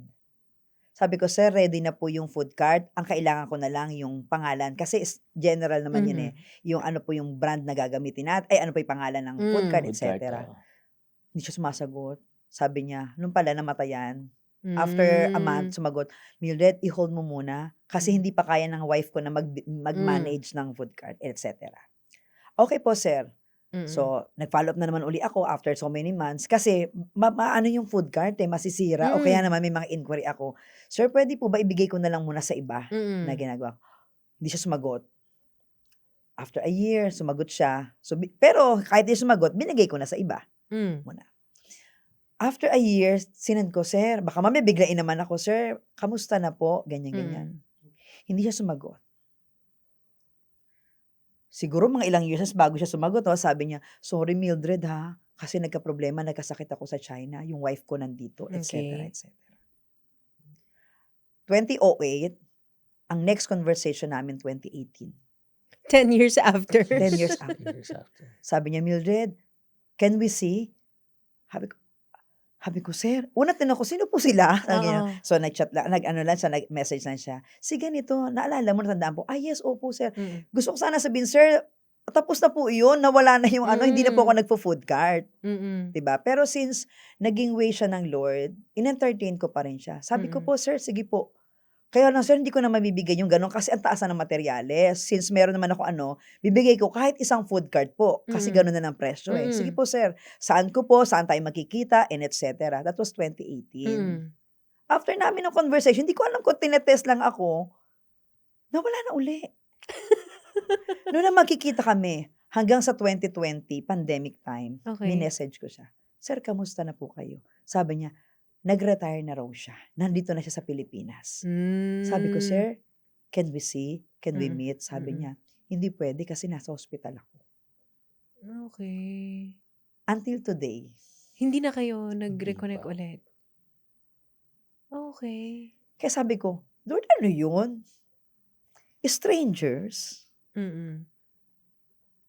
Sabi ko, sir, ready na po yung food cart. Ang kailangan ko na lang yung pangalan. Kasi general naman yun eh. Yung ano po yung brand na gagamitin natin. Ay, ano po yung pangalan ng food cart, Food cart, etc. oo. Hindi siya sumasagot. Sabi niya, nung pala namatayan. After a month, sumagot, Mildred, i-hold mo muna. Kasi hindi pa kaya ng wife ko na mag-manage ng food cart, etc. Okay po, sir. So, nag-follow up na naman uli ako after so many months. Kasi, ano yung food cart eh, masisira. O kaya naman may mga inquiry ako. Sir, pwede po ba ibigay ko na lang muna sa iba na ginagawa ko? Hindi siya sumagot. After a year, sumagot siya. So, pero kahit di sumagot, binigay ko na sa iba muna. After a year, sinend ko, sir, baka mamaya biglain naman ako, sir, kamusta na po? Ganyan. Hindi siya sumagot. Siguro mga ilang years bago siya sumagot, sabi niya, sorry Mildred ha, kasi nagka-problema, nagkasakit ako sa China, yung wife ko nandito, etc. Okay. etc. 2008, ang next conversation namin 2018. 10 years after. 10 years after. Years after. Sabi niya, Mildred, can we see? Sabi ko, sir, una tinanong ko, sino po sila? Sabi niya, Oo. so nag-chat lang, nag-message lang siya. Si ganito, naalala mo, natandaan po, yes, opo, sir. Gusto ko sana sabihin, sir, tapos na po iyon, nawala na yung hindi na po ako nagpo-food cart. Diba? Pero since naging way siya ng Lord, in-entertain ko pa rin siya. Sabi ko po, sir, sige po. Kaya lang, sir, hindi ko na mabibigay yung gano'n kasi ang taas na ng materyales. Since meron naman ako bibigay ko kahit isang food cart po kasi gano'n na ng presyo eh. Sige po, sir. Saan ko po? Saan tayo magkikita? And etc. That was 2018. After namin ng conversation, hindi ko alam kung tinetest lang ako, nawala na uli. Noon na magkikita kami, hanggang sa 2020, pandemic time, Okay. minessage ko siya. Sir, kamusta na po kayo? Sabi niya, nag-retire na raw siya. Nandito na siya sa Pilipinas. Sabi ko, sir, can we see? Can we meet? Sabi niya, hindi pwede kasi nasa hospital ako. Okay. Kaya sabi ko, Lord, ano yun? Strangers? Mm.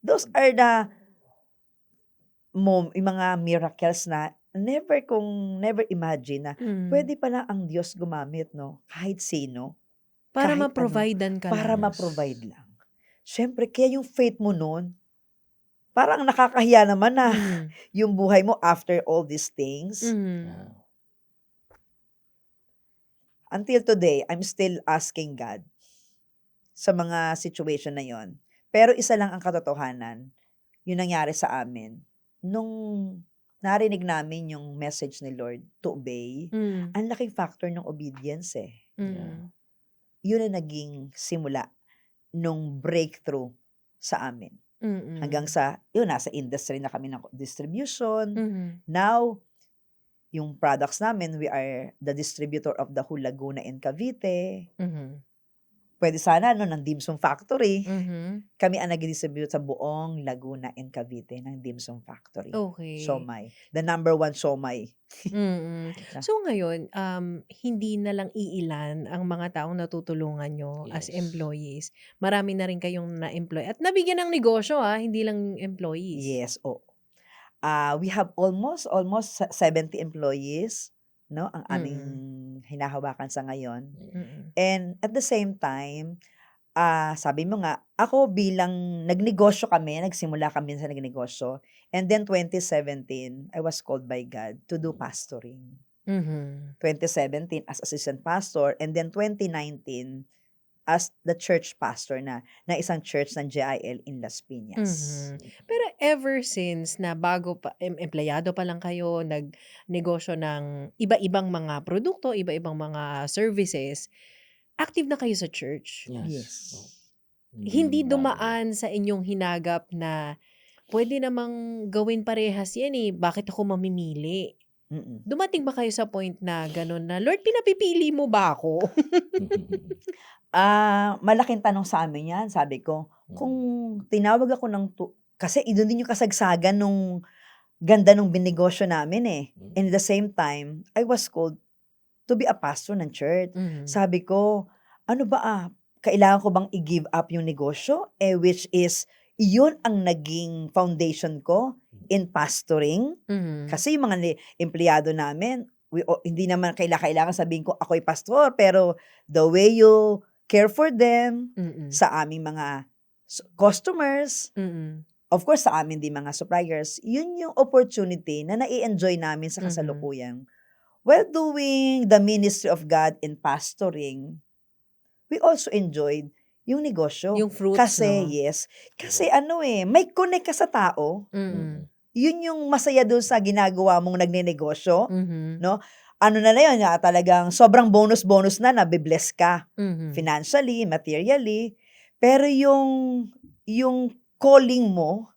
Those are the yung mga miracles na never imagine na Mm. pwede pala ang Diyos gumamit, no? Kahit sino, Para kahit ano, ma-providean ka para lang. ma-provide lang. Siyempre, kaya yung faith mo nun, parang nakakahiya naman na Mhm. yung buhay mo after all these things. Mhm. Yeah. Until today, I'm still asking God sa mga situation na yon. Pero isa lang ang katotohanan, yung nangyari sa amin. Nung narinig namin yung message ni Lord to obey, Mm. ang laking factor ng obedience eh. Mm. Yun ang naging simula nung breakthrough sa amin. Hanggang Mm. sa, yun, nasa industry na kami ng distribution. Mhm. Now, yung products namin, we are the distributor of the whole Laguna and Cavite. Mhm. Pwede sana, no, ng Dim Sum Factory. Mhm. Kami ang nag-distribute sa buong Laguna and Cavite ng Dim Sum Factory. Okay. Siomai. The number one siomai. Mm. Na- So ngayon, hindi na lang iilan ang mga taong natutulungan nyo as Yes. employees. Marami na rin kayong na-employ. At nabigyan ng negosyo hindi lang employees. Yes, oo. We have almost 70 employees, no, ang aming hinahawakan sa ngayon. Mm. And at the same time, sabi mo nga, ako bilang nagsimula kami sa nagnegosyo. And then 2017, I was called by God to do pastoring. Mhm. 2017 as assistant pastor, and then 2019 as the church pastor na isang church ng JIL in Las Piñas. Mhm. Pero ever since na bago pa empleyado pa lang kayo, nagnegosyo ng iba-ibang mga produkto, iba-ibang mga services, active na kayo sa church. Yes. Oo. Hindi bago. dumaan sa inyong hinagap na pwede namang gawin parehas yan bakit ako mamimili? Mm-mm. Dumating ba kayo sa point na gano'n na, Lord, pinapipili mo ba ako? Malaking tanong sa amin yan. Sabi ko, kung tinawag ako kasi doon din yung kasagsagan nung ganda nung binegosyo namin eh. And at the same time, I was called to be a pastor ng church. Mhm. Sabi ko, ano ba kailangan ko bang i-give up yung negosyo? Which is, iyon ang naging foundation ko in pastoring. Mhm. Kasi yung mga empleyado namin, hindi naman kailangan sabihin ko ako'y pastor, pero the way you care for them, Mm. sa aming mga customers, Mm. of course sa amin din mga suppliers, yun yung opportunity na nai-enjoy namin sa Mhm. kasalukuyan. While doing the ministry of God in pastoring, we also enjoyed yung negosyo. Yung fruits, Kasi, no? yes. Kasi may connect ka sa tao. Mm. Yun yung masaya doon sa ginagawa mong nagnenegosyo. Mhm. No? Ano na yun, talagang sobrang bonus na nabibless ka. Mhm. Financially, materially. Pero yung calling mo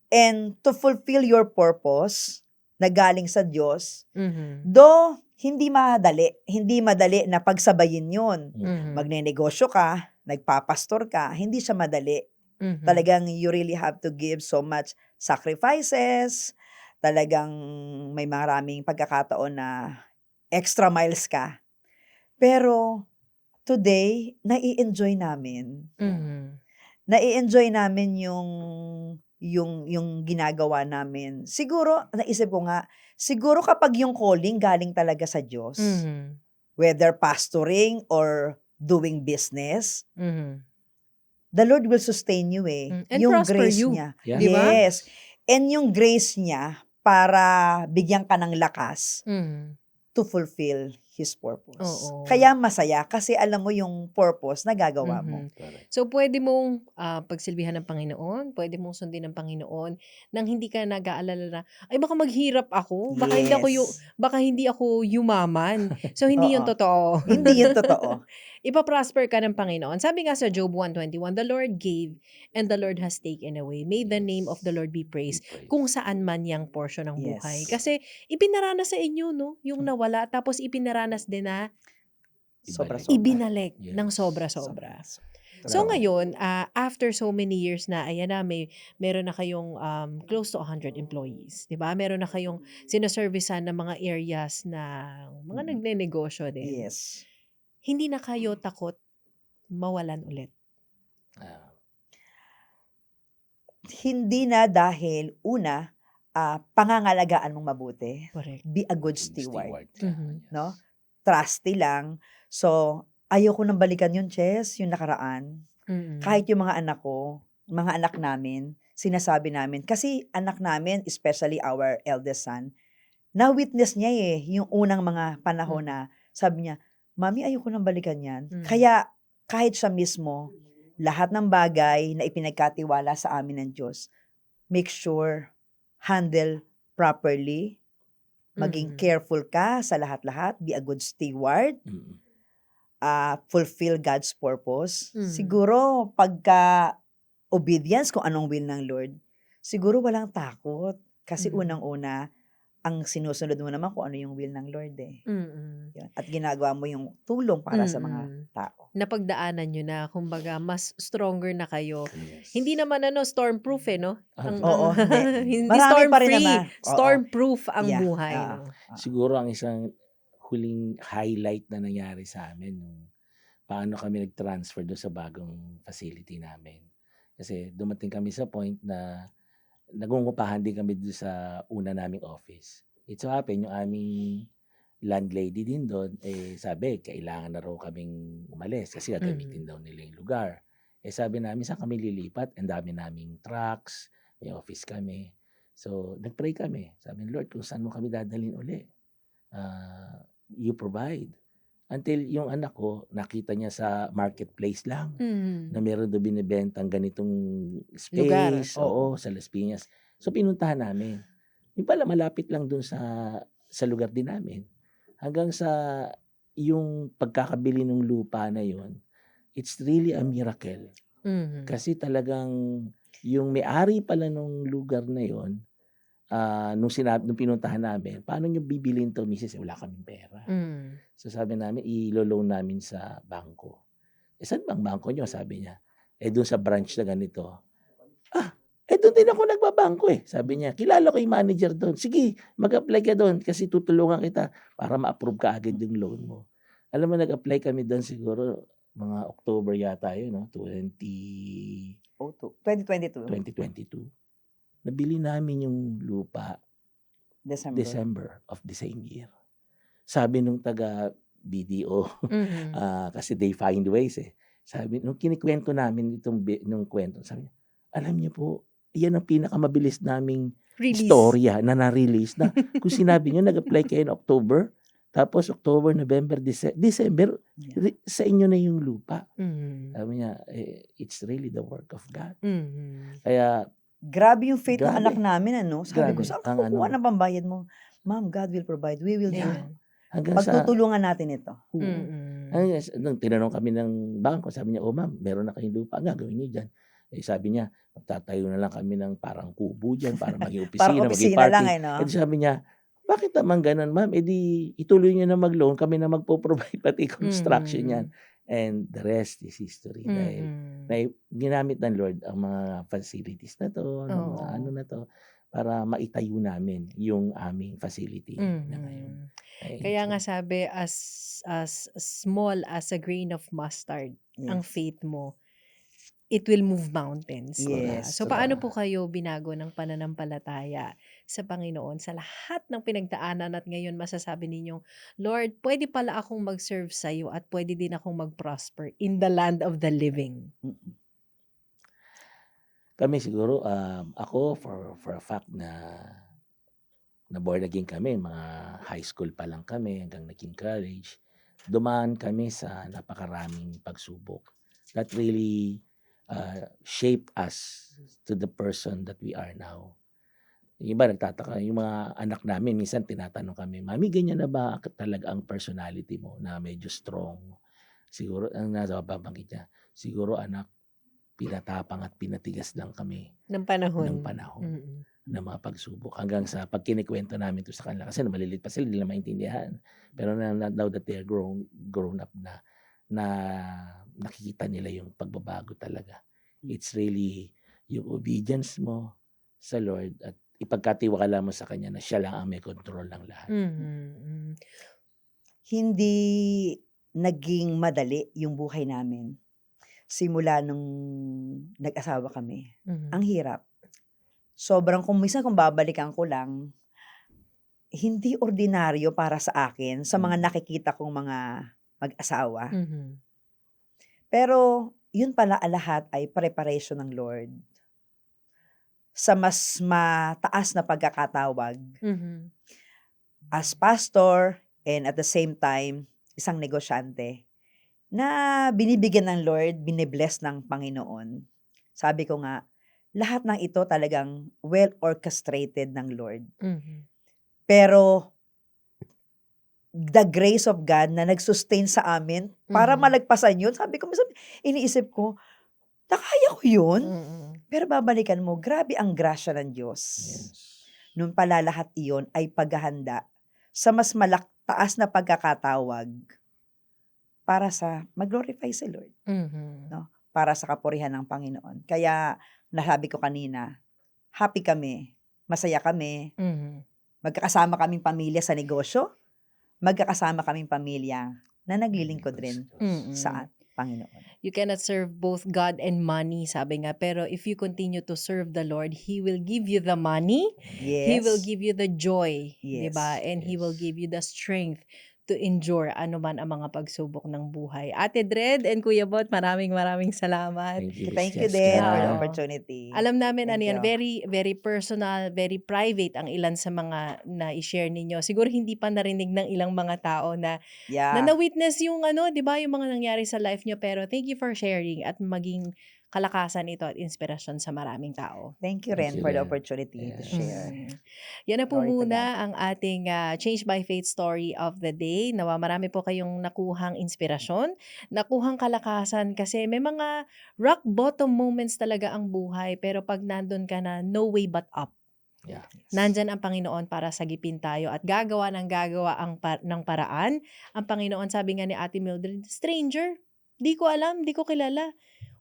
and to fulfill your purpose na galing sa Diyos, Mhm. though hindi madali na pagsabayin yun. Mhm. Magnenegosyo ka, nagpapastor ka, hindi siya madali. Mhm. Talagang you really have to give so much sacrifices. Talagang may maraming pagkakataon na extra miles ka. Pero today, nai-enjoy namin. Mhm. Nai-enjoy namin yung ginagawa namin. Siguro, naisip ko nga, siguro kapag yung calling galing talaga sa Diyos, Mhm. whether pastoring or doing business, Mhm. the Lord will sustain you eh. And Yung prosper grace you. niya. Yeah. Di ba? Yes. And yung grace niya para bigyan ka ng lakas Mhm. to fulfill His purpose. Oo. Kaya masaya kasi alam mo yung purpose na gagawa mo. Mhm. Correct. So, pwede mong pagsilbihan ng Panginoon, pwede mong sundin ng Panginoon nang hindi ka nag-aalala na, ay baka maghirap ako, Yes. baka hindi ako yumaman. So, hindi yun Oo. totoo. Hindi yun totoo. Ipaprosper ka ng Panginoon. Sabi nga sa Job 1:21, the Lord gave and the Lord has taken away. May the name of the Lord be praised kung saan man yang portion ng buhay. Yes. Kasi ipinaranas sa inyo, no? Yung nawala, tapos ipinaranas din na Sobra-sobra. ibinalik Yes. ng sobra-sobra. So Oo. ngayon, after so many years na, ayan na, meron na kayong close to 100 employees, 'di ba? Meron na kayong sinaservicean ng mga areas na mga Mm. nagnenegosyo din. Yes. Hindi na kayo takot mawalan ulit? Ah, Hindi na dahil una, pangangalagaan mong mabuti. Correct. Be a good good steward, steward ka, Mhm. no? yes. Trusty lang. So, ayoko nang balikan yung Chess, yung nakaraan. Mm. Kahit yung mga anak ko, mga anak namin, sinasabi namin. Kasi anak namin, especially our eldest son, na-witness niya yung unang mga panahon Mm. na sabi niya, Mami, ayoko nang balikan yan. Mm. Kaya kahit siya mismo, lahat ng bagay na ipinagkatiwala sa amin ng Diyos, make sure, handle properly, maging Mm. careful ka sa lahat-lahat, be a good steward, Mm. fulfill God's purpose. Mm. Siguro, pagka obedience kung anong will ng Lord, siguro walang takot. Kasi Mm. unang-una, ang sinusunod mo naman kung ano yung will ng Lord eh. Mm. Yun. At ginagawa mo yung tulong para sa mga Mm. tao. Napagdaanan niyo na, kumbaga mas stronger na kayo. Yes. Hindi naman stormproof no? Ang Oo, hindi. hindi Marami pa rin storm-free, naman. Oo. stormproof ang Yeah. buhay, Oo. no? Siguro ang isang huling highlight na nangyari sa amin nung paano kami nag-transfer doon sa bagong facility namin. Kasi dumating kami sa point na nagungupahan din kami doon sa una naming office. It so happen, yung aming landlady din doon, sabi, kailangan na raw kaming umalis kasi gagamitin daw nila yung lugar. Sabi namin, saan kami lilipat? Ang dami naming trucks, may office kami. So, nag-pray kami. Sabi, Lord, kung saan mo kami dadalhin uli, you provide. Until yung anak ko, nakita niya sa marketplace lang na Mm. meron doon binibentang ganitong Lugar. space, Oo. sa Las Piñas. So, pinuntahan namin. Yung pala, malapit lang doon sa lugar din namin. Hanggang sa yung pagkakabili ng lupa na yun, it's really a miracle. Mhm. Kasi talagang yung may-ari pala nung lugar na yun, nung pinuntahan namin, paano nyo bibilin to, misis? Wala kaming pera. Mm. So sabi namin, ilo-loan namin sa bangko. Saan bang bangko nyo? Sabi niya. Doon sa branch na ganito. Doon din ako nagbabangko Sabi niya, kilala ko yung manager doon. Sige, mag-apply ka doon kasi tutulungan kita para ma-approve ka agad yung loan mo. Alam mo, nag-apply kami doon siguro mga October yata yun, no? 2022. 2022. Nabili namin yung lupa December. December of the same year. Sabi nung taga BDO, Mhm. kasi they find ways Sabi, nung kinikwento namin nung kwento, sabi niya, alam niyo po, yan ang pinakamabilis naming Release. istorya na na-release na. Kung sinabi niyo, nag-apply kayo in October, tapos October, November, December, Yeah. sa inyo na yung lupa. Mhm. Sabi niya, it's really the work of God. Mhm. Kaya, Grabe yung faith ng Grabe. anak namin, ano? Sabi ko, Grabe. saan ka Ang kukuha ano. ng pambayad mo? Ma'am, God will provide. We will do. Yeah. hanggang sa, Pagtutulungan natin ito. Mm. nung tinanong kami ng bangko, sabi niya, ma'am, meron na kayong lupa, nga, gawin niyo dyan. Sabi niya, magtatayo na lang kami ng parang kubo dyan para maging Parang opisina, maging opisina lang, parking. no? Sabi niya, bakit naman ganun, ma'am? Di ituloy niyo na mag-loan, kami na magpo-provide pati construction yan. And the rest is history. Dahil ginamit ng Lord ang mga facilities na to, ng mga Oo. ano na to, para maitayo namin yung aming facility na ngayon. Kaya nga sabi, as small as a grain of mustard, ang Yes. faith mo, it will move mountains. diba? Yes, So, totoo. paano po kayo binago ng pananampalataya sa Panginoon sa lahat ng pinagdaanan at ngayon masasabi ninyong, Lord, pwede pala akong mag-serve sa iyo at pwede din akong mag-prosper in the land of the living. Mm-mm. Kami siguro, ako for a fact na born again kami, mga high school pa lang kami hanggang naging college, dumaan kami sa napakaraming pagsubok that really shape us to the person that we are now. Yung iba nagtataka, yung mga anak namin, minsan tinatanong kami, Mami, ganyan na ba talaga ang personality mo na medyo strong? Siguro, ang nasa babanggit niya, siguro anak, pinatapang at pinatigas lang kami Ng panahon. ng panahon Mm-mm. ng mga pagsubok. Hanggang sa pag kinikwento namin to sa kanila, kasi maliliit pa sila, hindi nila maintindihan. Pero now that they are grown up na, na nakikita nila yung pagbabago talaga. It's really yung obedience mo sa Lord at ipagkatiwala mo sa Kanya na siya lang ang may control ng lahat. Mhm. Hindi naging madali yung buhay namin. Simula nung nag-asawa kami. Mhm. Ang hirap. Sobrang kung minsan kung babalikan ko lang, hindi ordinaryo para sa akin sa mga Mm. nakikita kong mga mag-asawa. Mhm. Pero yun pala lahat ay preparation ng Lord sa mas mataas na pagkakatawag Mhm. as pastor and at the same time, isang negosyante na binibigyan ng Lord, bine-bless ng Panginoon. Sabi ko nga, lahat ng ito talagang well orchestrated ng Lord. Mhm. Pero the grace of God na nag-sustain sa amin para Mhm. malagpasan yun. Sabi ko, minsan iniisip ko, nakaya ko yun? Mm. Pero babalikan mo, grabe ang grasya ng Diyos. Yes. Nung pala lahat iyon ay paghahanda sa mas taas na pagkakatawag para sa mag-glorify si Lord, Mhm. no? Para sa kapurihan ng Panginoon. Kaya nasabi ko kanina, happy kami, masaya kami, Mhm. magkakasama kaming pamilya sa negosyo, magkakasama kaming pamilya na naglilingkod rin sa Mm. Panginoon. You cannot serve both God and money, sabi nga. Pero if you continue to serve the Lord, He will give you the money, He will Yes. give you the joy, di ba? Yes. And He will Yes. give you the strength to endure ano man ang mga pagsubok ng buhay. Ate Dred and Kuya Bot, maraming salamat. Thank you, Miss Thank you din for the Oo. Jessica. opportunity. Alam namin Thank ano yan, you. very very personal, very private ang ilan sa mga na i-share ninyo. Siguro hindi pa narinig ng ilang mga tao na Yeah. na-witness yung ano, 'di ba, yung mga nangyari sa life nyo. Pero thank you for sharing at maging kalakasan ito at inspirasyon sa maraming tao. Thank you Thank rin you for the rin. opportunity to Yes. share. Yan na po Glory to God. muna ang ating Change by Faith story of the day. Nawa marami po kayong nakuhang inspirasyon, nakuhang kalakasan kasi may mga rock bottom moments talaga ang buhay. Pero pag nandun ka na, no way but up. Yeah. Nandyan ang Panginoon para sagipin tayo at gagawa ang ng paraan. Ang Panginoon, sabi nga ni Ate Mildred, stranger, di ko alam, di ko kilala.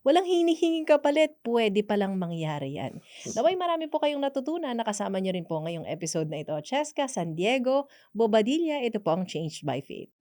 Walang hinihinging kapalit, pwede palang mangyari yan. Naway marami po kayong natutunan, nakasama nyo rin po ngayong episode na ito. Cheska, San Diego, Bobadilla, ito po ang Changed by Faith.